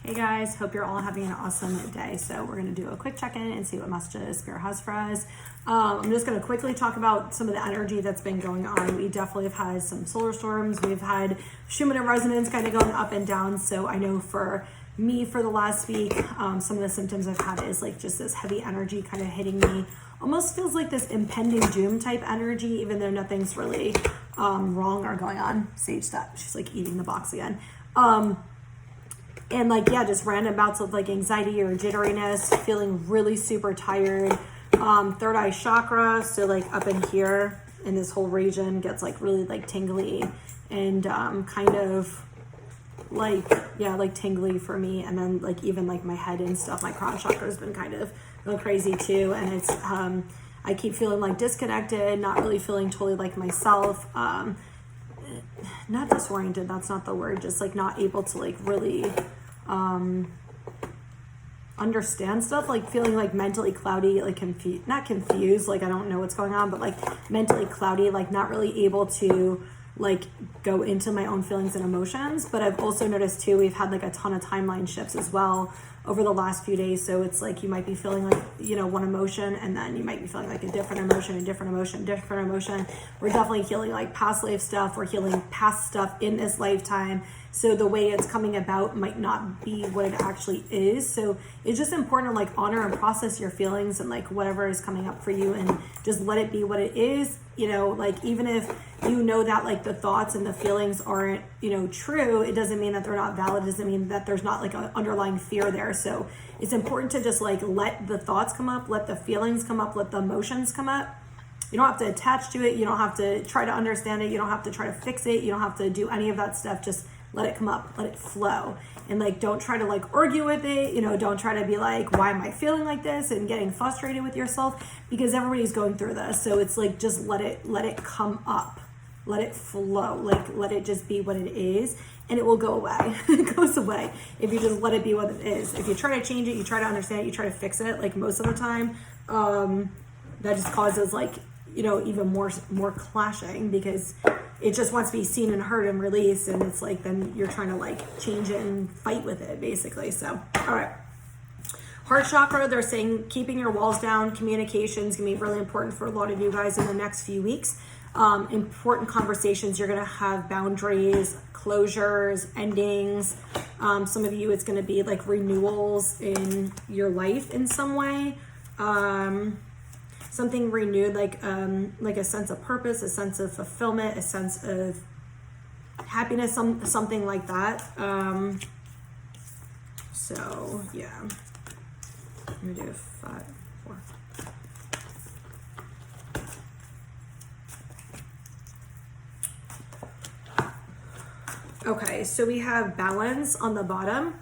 Hey guys, hope you're all having an awesome day. So we're going to do a quick check-in and see what messages Spirit has for us. I'm just going to quickly talk about some of the energy that's been going on. We definitely have had some solar storms. We've had Schumann and resonance kind of going up and down. So I know for me, for the last week, some of the symptoms I've had is like just this heavy energy kind of hitting me. Almost feels like this impending doom type energy, even though nothing's really wrong or going on. Sage step. She's like eating the box again. And like, yeah, just random bouts of like anxiety or jitteriness, feeling really super tired. Third eye chakra, so like up in here in this whole region gets like really like tingly and kind of like, yeah, like tingly for me. And then like even like my head and stuff, my crown chakra has been kind of going crazy too. And it's, I keep feeling like disconnected, not really feeling totally like myself. Not disoriented, that's not the word, just like not able to like really understand stuff, like feeling like mentally cloudy, like not confused, like I don't know what's going on, but like mentally cloudy, like not really able to like go into my own feelings and emotions. But I've also noticed too, we've had like a ton of timeline shifts as well over the last few days. So it's like you might be feeling like, you know, one emotion, and then you might be feeling like a different emotion, different emotion. We're definitely healing like past life stuff. We're healing past stuff in this lifetime. So the way it's coming about might not be what it actually is. So it's just important to like honor and process your feelings and like whatever is coming up for you, and just let it be what it is. You know, like even if you know that like the thoughts and the feelings aren't, you know, true, it doesn't mean that they're not valid. It doesn't mean that there's not like an underlying fear there. So it's important to just like let the thoughts come up, let the feelings come up, let the emotions come up. You don't have to attach to it. You don't have to try to understand it. You don't have to try to fix it. You don't have to do any of that stuff. Just let it come up, let it flow. And like, don't try to like argue with it. You know, don't try to be like, why am I feeling like this? And getting frustrated with yourself, because everybody's going through this. So it's like, just let it come up, let it flow. Like, let it just be what it is, and it will go away. It goes away if you just let it be what it is. If you try to change it, you try to understand it, you try to fix it, like most of the time, that just causes like, you know, even more clashing, because it just wants to be seen and heard and released. And it's like, then you're trying to like change it and fight with it basically. So, all right. Heart chakra, they're saying keeping your walls down, communication is going to be really important for a lot of you guys in the next few weeks. Important conversations. You're going to have boundaries, closures, endings. Some of you, it's going to be like renewals in your life in some way. Something renewed, like a sense of purpose, a sense of fulfillment, a sense of happiness, something like that. So yeah, I'm gonna do 5, 4. Okay, so we have balance on the bottom.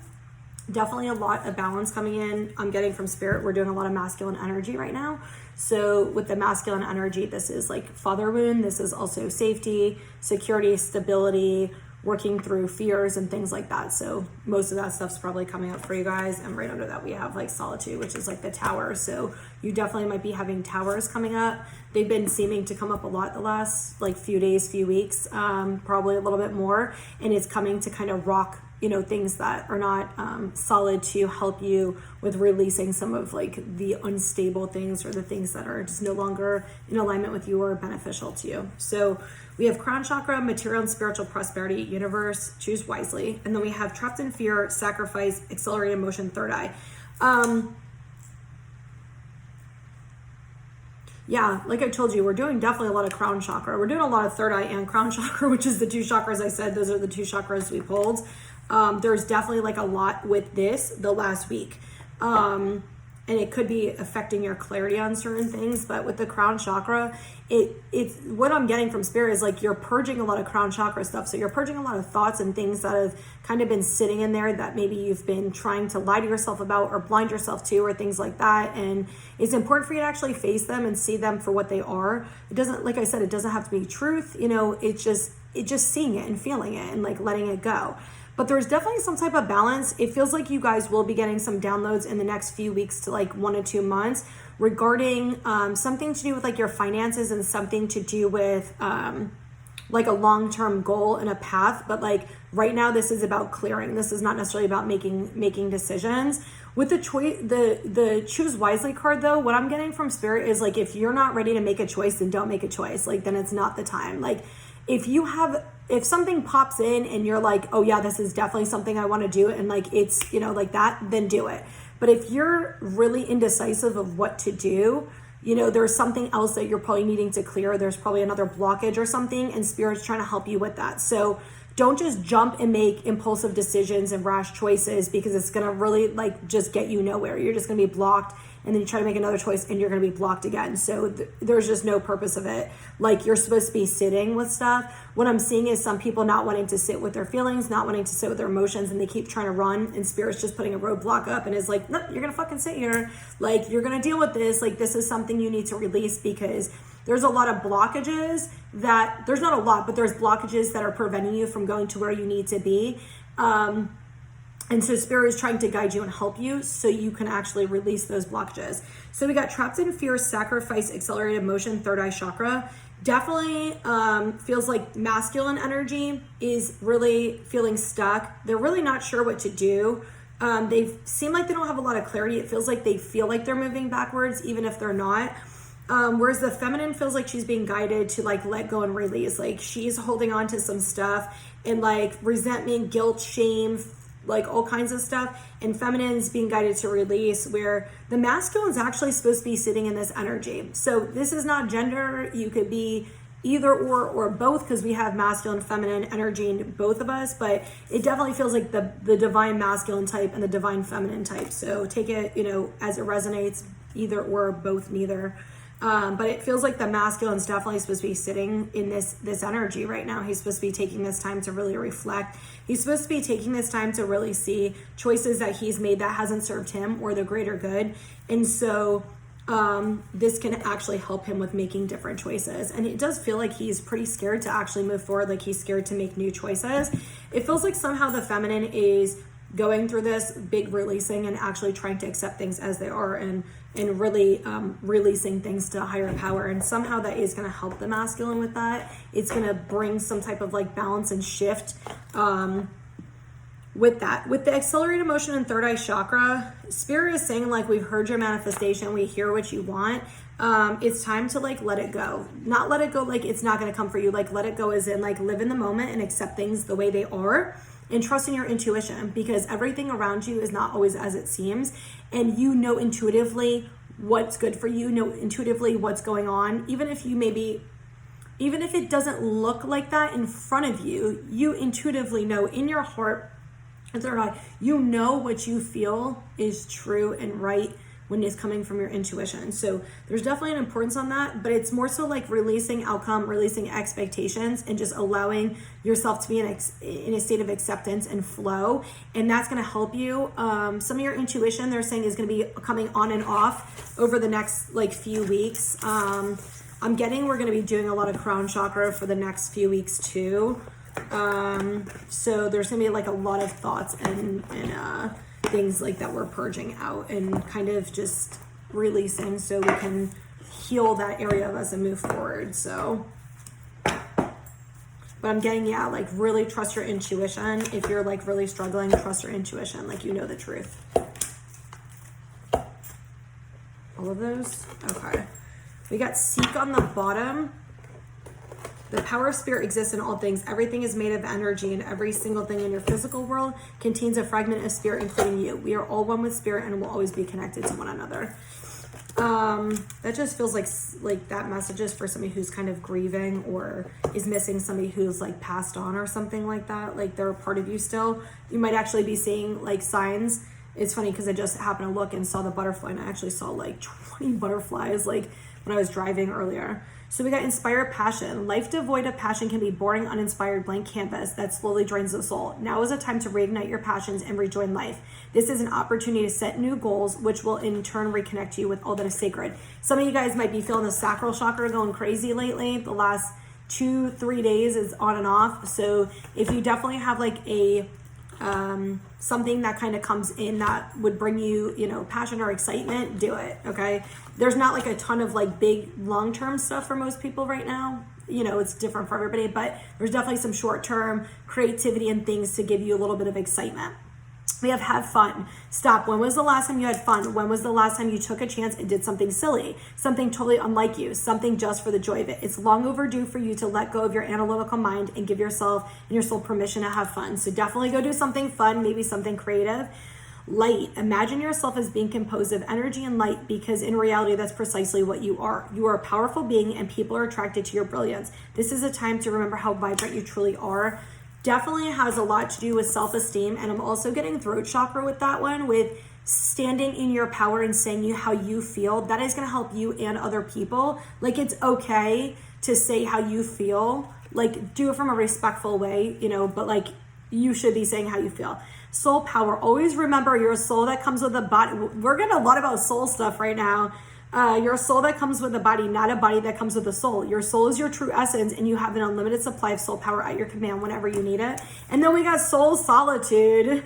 Definitely a lot of balance coming in. I'm getting from Spirit. We're doing a lot of masculine energy right now. So with the masculine energy, this is like father wound. This is also safety, security, stability, working through fears and things like that. So most of that stuff's probably coming up for you guys. And right under that, we have like solitude, which is like the tower. So you definitely might be having towers coming up. They've been seeming to come up a lot the last like few days, few weeks, probably a little bit more. And it's coming to kind of rock, you know, things that are not solid, to help you with releasing some of like the unstable things, or the things that are just no longer in alignment with you or beneficial to you. So we have crown chakra, material and spiritual prosperity, universe, choose wisely. And then we have trapped in fear, sacrifice, accelerated motion, third eye. Yeah, like I told you, we're doing definitely a lot of crown chakra. We're doing a lot of third eye and crown chakra, which is the two chakras I said. Those are the two chakras we pulled. There's definitely like a lot with this the last week. And it could be affecting your clarity on certain things, but with the crown chakra, it's what I'm getting from Spirit is like you're purging a lot of crown chakra stuff. So you're purging a lot of thoughts and things that have kind of been sitting in there that maybe you've been trying to lie to yourself about or blind yourself to, or things like that. And it's important for you to actually face them and see them for what they are. It doesn't, like I said, it doesn't have to be truth. You know, it's just seeing it and feeling it and like letting it go. But there's definitely some type of balance. It feels like you guys will be getting some downloads in the next few weeks to like 1 to 2 months regarding something to do with like your finances, and something to do with like a long-term goal and a path, but like right now this is about clearing. This is not necessarily about making decisions. With the choice, the choose wisely card though, what I'm getting from Spirit is like, if you're not ready to make a choice, then don't make a choice. Like, then it's not the time. Like, if something pops in and you're like, oh yeah, this is definitely something I want to do, and like it's, you know, like that, then do it. But if you're really indecisive of what to do, you know, there's something else that you're probably needing to clear. There's probably another blockage or something, and Spirit's trying to help you with that. So don't just jump and make impulsive decisions and rash choices, because it's going to really like just get you nowhere. You're just going to be blocked, and then you try to make another choice and you're going to be blocked again. So there's just no purpose of it. Like, you're supposed to be sitting with stuff. What I'm seeing is some people not wanting to sit with their feelings, not wanting to sit with their emotions, and they keep trying to run, and Spirit's just putting a roadblock up and is like, no, you're going to fucking sit here. Like, you're going to deal with this. Like, this is something you need to release, because there's a lot of blockages that, there's not a lot, but there's blockages that are preventing you from going to where you need to be. And so Spirit is trying to guide you and help you so you can actually release those blockages. So we got trapped in fear, sacrifice, accelerated motion, third eye chakra. Definitely feels like masculine energy is really feeling stuck. They're really not sure what to do. They seem like they don't have a lot of clarity. It feels like they feel like they're moving backwards, even if they're not. Whereas the feminine feels like she's being guided to like let go and release. Like, she's holding on to some stuff and like resentment, guilt, shame, like all kinds of stuff. And feminine's being guided to release, where the masculine's actually supposed to be sitting in this energy. So this is not gender. You could be either or both, because we have masculine, feminine energy in both of us, but it definitely feels like the divine masculine type and the divine feminine type. So take it, you know, as it resonates, either or, both, neither. But it feels like the masculine's definitely supposed to be sitting in this energy right now. He's supposed to be taking this time to really reflect. He's supposed to be taking this time to really see choices that he's made that hasn't served him or the greater good. And so this can actually help him with making different choices. And it does feel like he's pretty scared to actually move forward. Like, he's scared to make new choices. It feels like somehow the feminine is going through this big releasing and actually trying to accept things as they are, and really releasing things to a higher power. And somehow that is going to help the masculine with that. It's going to bring some type of like balance and shift with that. With the accelerated motion and third eye chakra, Spirit is saying like, we've heard your manifestation, we hear what you want. It's time to like let it go. Not let it go like it's not going to come for you. Like, let it go as in like live in the moment and accept things the way they are. And trust in your intuition, because everything around you is not always as it seems. And you know intuitively what's good for you, know intuitively what's going on. Even if it doesn't look like that in front of you, you intuitively know in your heart, you know what you feel is true and right when it's coming from your intuition. So there's definitely an importance on that, but it's more so like releasing outcome, releasing expectations, and just allowing yourself to be in a state of acceptance and flow. And that's going to help you. Some of your intuition, they're saying, is going to be coming on and off over the next like few weeks. I'm getting, we're going to be doing a lot of crown chakra for the next few weeks too. So there's going to be like a lot of thoughts and things like that we're purging out and kind of just releasing so we can heal that area of us and move forward. So, but I'm getting, yeah, like really trust your intuition. If you're like really struggling, trust your intuition, like you know the truth. All of those? Okay. We got seek on the bottom. The power of Spirit exists in all things. Everything is made of energy, and every single thing in your physical world contains a fragment of Spirit, including you. We are all one with Spirit and will always be connected to one another. That just feels like that message is for somebody who's kind of grieving or is missing somebody who's like passed on or something like that. Like, they're a part of you still. You might actually be seeing like signs. It's funny because I just happened to look and saw the butterfly, and I actually saw like 20 butterflies like when I was driving earlier. So we got inspire passion. Life devoid of passion can be boring, uninspired, blank canvas that slowly drains the soul. Now is a time to reignite your passions and rejoin life. This is an opportunity to set new goals, which will in turn reconnect you with all that is sacred. Some of you guys might be feeling the sacral chakra going crazy lately. The last 2-3 days is on and off. So if you definitely have like a something that kind of comes in that would bring you, you know, passion or excitement, do it. Okay. There's not like a ton of like big long-term stuff for most people right now. You know, it's different for everybody, but there's definitely some short-term creativity and things to give you a little bit of excitement. We have fun. Stop. When was the last time you had fun? When was the last time you took a chance and did something silly, something totally unlike you, something just for the joy of it? It's long overdue for you to let go of your analytical mind and give yourself and your soul permission to have fun. So definitely go do something fun, maybe something creative. Light. Imagine yourself as being composed of energy and light, because in reality, that's precisely what you are. You are a powerful being and people are attracted to your brilliance. This is a time to remember how vibrant you truly are. Definitely has a lot to do with self-esteem, and I'm also getting throat chakra with that one, with standing in your power and saying how you feel. That is going to help you and other people. Like, it's okay to say how you feel, like do it from a respectful way, you know, but like you should be saying how you feel. Soul power. Always remember, you're a soul that comes with a body. We're getting a lot about soul stuff right now. You're a soul that comes with a body, not a body that comes with a soul. Your soul is your true essence, and you have an unlimited supply of soul power at your command whenever you need it. And then we got soul solitude.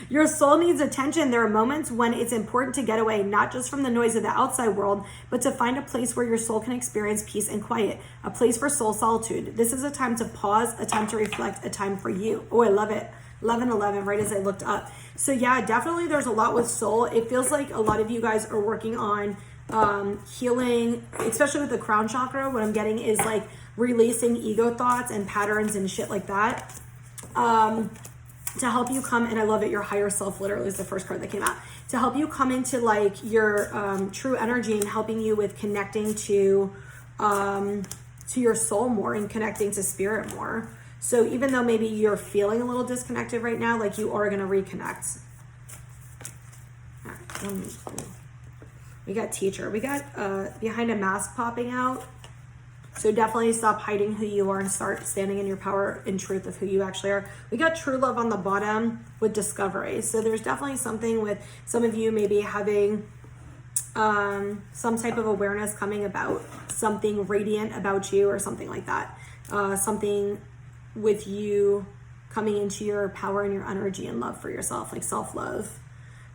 Your soul needs attention. There are moments when it's important to get away, not just from the noise of the outside world, but to find a place where your soul can experience peace and quiet, a place for soul solitude. This is a time to pause, a time to reflect, a time for you. Oh, I love it. 11:11, right as I looked up. So yeah, definitely there's a lot with soul. It feels like a lot of you guys are working on healing, especially with the crown chakra. What I'm getting is like releasing ego thoughts and patterns and shit like that, to help you come, and I love it, your higher self literally is the first card that came out, to help you come into like your true energy and helping you with connecting to your soul more and connecting to spirit more. So even though maybe you're feeling a little disconnected right now, like you are going to reconnect. All right, we got teacher. We got behind a mask popping out. So definitely stop hiding who you are and start standing in your power and truth of who you actually are. We got true love on the bottom with discovery. So there's definitely something with some of you maybe having some type of awareness coming about something radiant about you or something like that. Something with you coming into your power and your energy and love for yourself, like self-love.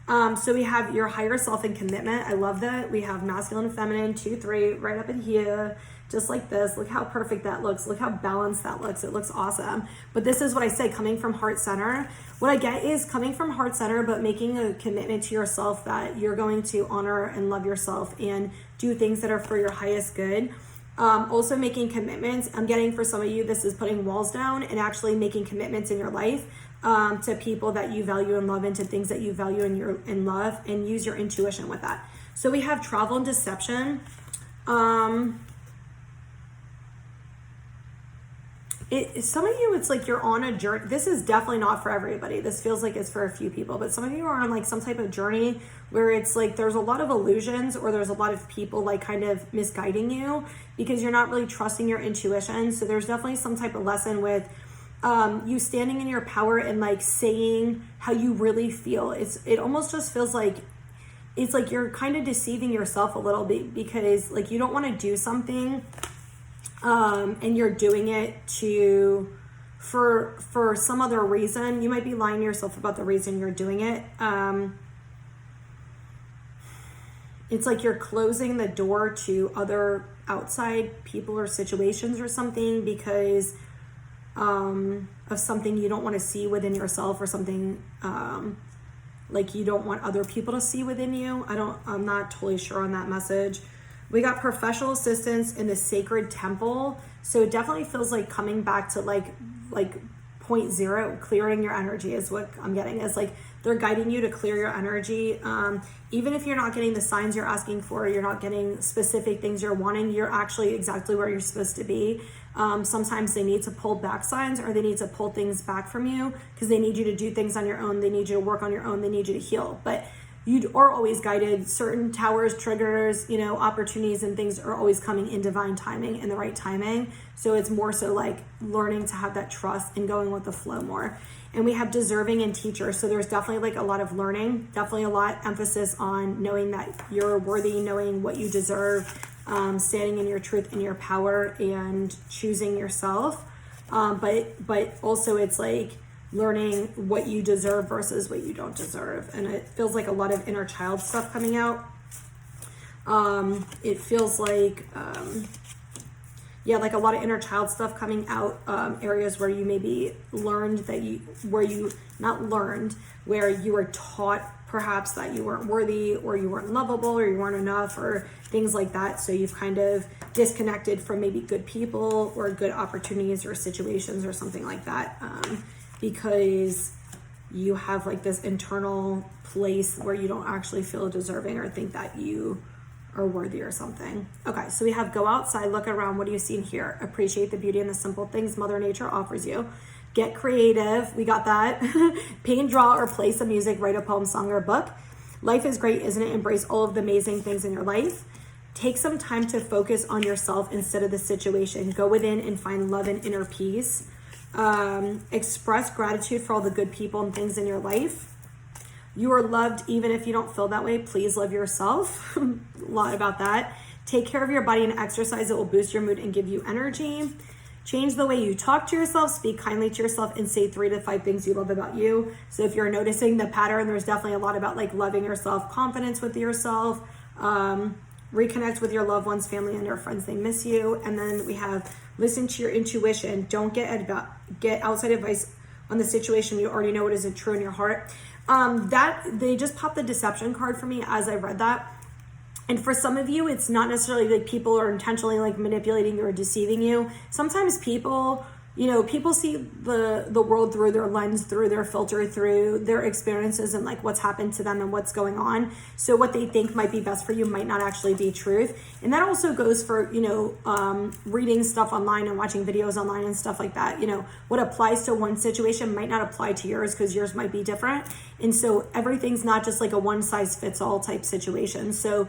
So we have your higher self and commitment. I love that. We have masculine and feminine, 2, 3, right up in here, just like this. Look how perfect that looks. Look how balanced that looks. It looks awesome. But this is what I say, coming from heart center. What I get is coming from heart center, but making a commitment to yourself that you're going to honor and love yourself and do things that are for your highest good. Also making commitments. I'm getting, for some of you, this is putting walls down and actually making commitments in your life to people that you value and love, and to things that you value and love, and use your intuition with that. So we have travel and deception. Some of you, it's like you're on a journey. This is definitely not for everybody. This feels like it's for a few people, but some of you are on like some type of journey where it's like there's a lot of illusions, or there's a lot of people like kind of misguiding you because you're not really trusting your intuition. So there's definitely some type of lesson with you standing in your power and like saying how you really feel. It almost just feels like it's like you're kind of deceiving yourself a little bit, because like you don't want to do something and you're doing it for some other reason. You might be lying to yourself about the reason you're doing it. It's like you're closing the door to other outside people or situations or something because of something you don't want to see within yourself, or something like you don't want other people to see within you. I'm not totally sure on that message. We got professional assistance in the sacred temple. So it definitely feels like coming back to like point zero, clearing your energy is what I'm getting. Is like they're guiding you to clear your energy. Even if you're not getting the signs you're asking for, you're not getting specific things you're wanting, you're actually exactly where you're supposed to be. Sometimes they need to pull back signs, or they need to pull things back from you because they need you to do things on your own. They need you to work on your own. They need you to heal. But you are always guided. Certain towers, triggers, opportunities and things are always coming in divine timing, in the right timing. So it's more so like learning to have that trust and going with the flow more. And we have deserving and teacher. So there's definitely like a lot of learning, definitely a lot emphasis on knowing that you're worthy, knowing what you deserve, standing in your truth and your power and choosing yourself. But also it's like learning what you deserve versus what you don't deserve. And it feels like a lot of inner child stuff coming out. It feels like, yeah, like a lot of inner child stuff coming out, areas where you maybe learned that where you were taught perhaps that you weren't worthy, or you weren't lovable, or you weren't enough, or things like that. So you've kind of disconnected from maybe good people or good opportunities or situations or something like that, because you have like this internal place where you don't actually feel deserving or think that you are worthy or something. Okay, so we have go outside, look around, what do you see and hear? Appreciate the beauty and the simple things Mother Nature offers you. Get creative, we got that. Paint, draw, or play some music, write a poem, song, or book. Life is great, isn't it? Embrace all of the amazing things in your life. Take some time to focus on yourself instead of the situation. Go within and find love and inner peace. Express gratitude for all the good people and things in your life. You are loved even if you don't feel that way. Please love yourself. A lot about that. Take care of your body and exercise. It will boost your mood and give you energy. Change the way you talk to yourself, speak kindly to yourself, and say 3 to 5 things you love about you. So if you're noticing the pattern, there's definitely a lot about like loving yourself, confidence with yourself, reconnect with your loved ones, family, and your friends. They miss you. And then we have listen to your intuition. Don't get outside advice on the situation. You already know what isn't true in your heart. That they just popped the deception card for me as I read that. And for some of you, it's not necessarily like people are intentionally like manipulating you or deceiving you. Sometimes people see the world through their lens, through their filter, through their experiences and like what's happened to them and what's going on. So what they think might be best for you might not actually be truth. And that also goes for, reading stuff online and watching videos online and stuff like that. What applies to one situation might not apply to yours because yours might be different. And so everything's not just like a one size fits all type situation. So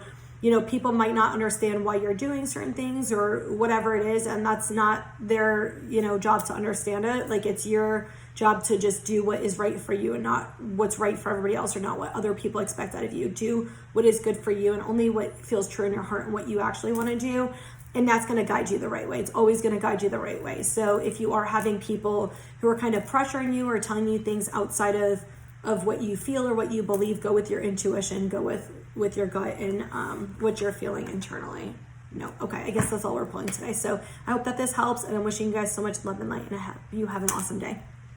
people might not understand why you're doing certain things or whatever it is, and that's not their, job to understand it. Like, it's your job to just do what is right for you and not what's right for everybody else or not what other people expect out of you. Do what is good for you and only what feels true in your heart and what you actually want to do. And that's going to guide you the right way. It's always going to guide you the right way. So if you are having people who are kind of pressuring you or telling you things outside of what you feel or what you believe, go with your intuition, go with your gut and what you're feeling internally. Okay, I guess that's all we're pulling today. So I hope that this helps, and I'm wishing you guys so much love and light, and you have an awesome day.